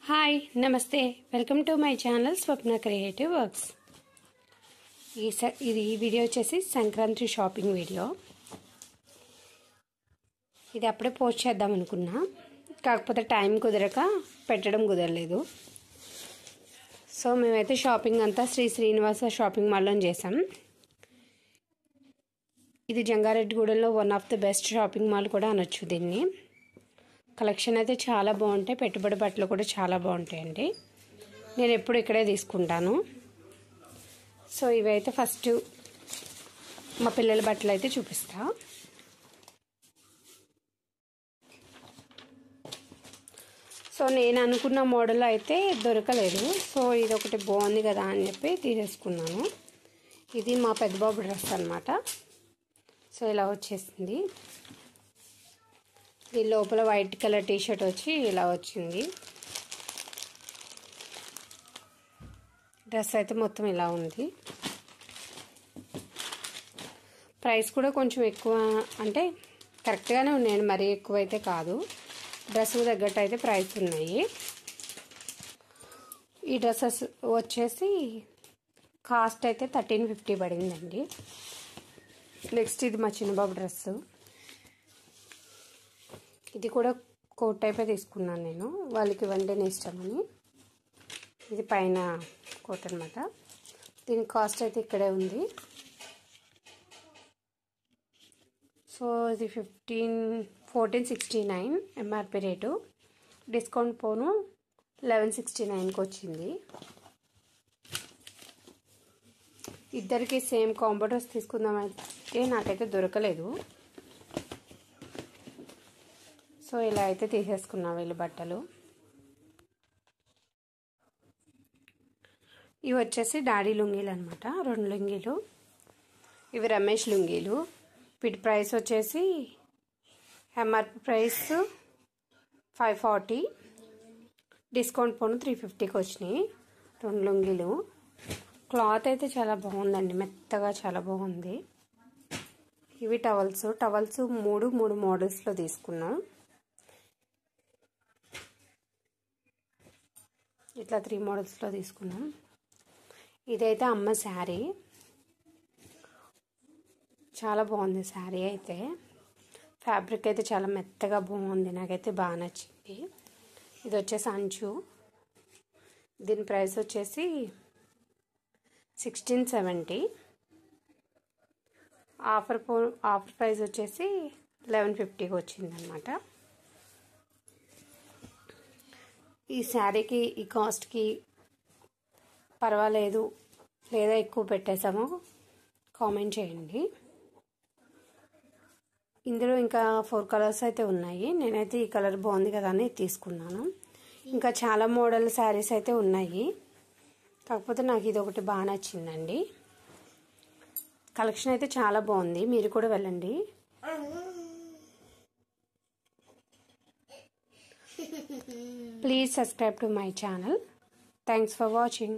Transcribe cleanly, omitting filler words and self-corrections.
Hi నమస్తే welcome to my channel Swapna creative works. ఇది video వచ్చేసి సంక్రాంతి షాపింగ్ వీడియో. ఇది అప్పుడే పోస్ట్ చేద్దాం అనుకున్నా, కాకపోతే టైం కుదరక పెట్టడం కుదరలేదు. సో మేమైతే షాపింగ్ అంతా శ్రీ శ్రీనివాస షాపింగ్ మాల్లో చేసాం. ఇది జంగారెడ్డిగూడెంలో one of the best shopping mall కూడా అనొచ్చు దీన్ని. కలెక్షన్ అయితే చాలా బాగుంటాయి, పెట్టుబడి బట్టలు కూడా చాలా బాగుంటాయండి. నేను ఎప్పుడు ఇక్కడే తీసుకుంటాను. సో ఇవైతే ఫస్ట్ మా పిల్లల బట్టలు అయితే చూపిస్తా. సో నేను అనుకున్న మోడల్ అయితే దొరకలేదు. సో ఇది ఒకటి బాగుంది కదా అని చెప్పి తీసేసుకున్నాను. ఇది మా పెద్ద బాబు డ్రెస్ అన్నమాట. సో ఇలా వచ్చేసింది. ఈ లోపల వైట్ కలర్ టీషర్ట్ వచ్చి ఇలా వచ్చింది. డ్రెస్ అయితే మొత్తం ఇలా ఉంది. ప్రైస్ కూడా కొంచెం ఎక్కువ, అంటే కరెక్ట్గానే ఉన్నాయండి, మరీ ఎక్కువ అయితే కాదు. డ్రెస్కు తగ్గట్టు అయితే ప్రైస్ ఉన్నాయి. ఈ డ్రెస్సెస్ వచ్చేసి కాస్ట్ అయితే 1350 పడిందండి. నెక్స్ట్ ఇది మా చిన్నబాబు డ్రెస్సు. ఇది కూడా కోట్ టైపే తీసుకున్నాను నేను, వాళ్ళకి ఇవంటేనే ఇష్టమని. ఇది పైన కోట్ అనమాట. దీని కాస్ట్ అయితే ఇక్కడే ఉంది. సో ఇది 1469 ఎంఆర్పి రేటు, డిస్కౌంట్ పోను 1169కి వచ్చింది. ఇద్దరికి సేమ్ కాంబో డ్రెస్ తీసుకుందామైతే నాకైతే దొరకలేదు. సో ఇలా అయితే తీసేసుకున్నా వీళ్ళు బట్టలు. ఇవి వచ్చేసి డాడీ లుంగీలు అనమాట, 2 లుంగీలు. ఇవి రమేష్ లుంగీలు. వీటి ప్రైస్ వచ్చేసి ఎంఆర్పి ప్రైస్ 540, డిస్కౌంట్ పోను 350కి వచ్చినాయి 2 లుంగీలు. క్లాత్ అయితే చాలా బాగుందండి, మెత్తగా చాలా బాగుంది. ఇవి టవల్స్ 3 మోడల్స్లో తీసుకున్నాం. ఇట్లా 3 మోడల్స్లో తీసుకున్నాం. ఇదైతే అమ్మ శారీ, చాలా బాగుంది శారీ అయితే. ఫ్యాబ్రిక్ అయితే చాలా మెత్తగా బాగుంది, నాకైతే బాగా నచ్చింది. ఇది వచ్చేసి అంచు. దీని ప్రైస్ వచ్చేసి 1670, ఆఫర్ ప్రైస్ వచ్చేసి 1150కి వచ్చిందనమాట. ఈ శారీకి ఈ కాస్ట్కి పర్వాలేదు లేదా ఎక్కువ పెట్టేసామో కామెంట్ చేయండి. ఇందులో ఇంకా 4 కలర్స్ అయితే ఉన్నాయి. నేనైతే ఈ కలర్ బాగుంది కదా అని తీసుకున్నాను. ఇంకా చాలా మోడల్ శారీస్ అయితే ఉన్నాయి, కాకపోతే నాకు ఇది ఒకటి బాగా నచ్చిందండి. కలెక్షన్ అయితే చాలా బాగుంది, మీరు కూడా వెళ్ళండి. Please subscribe to my channel. Thanks for watching.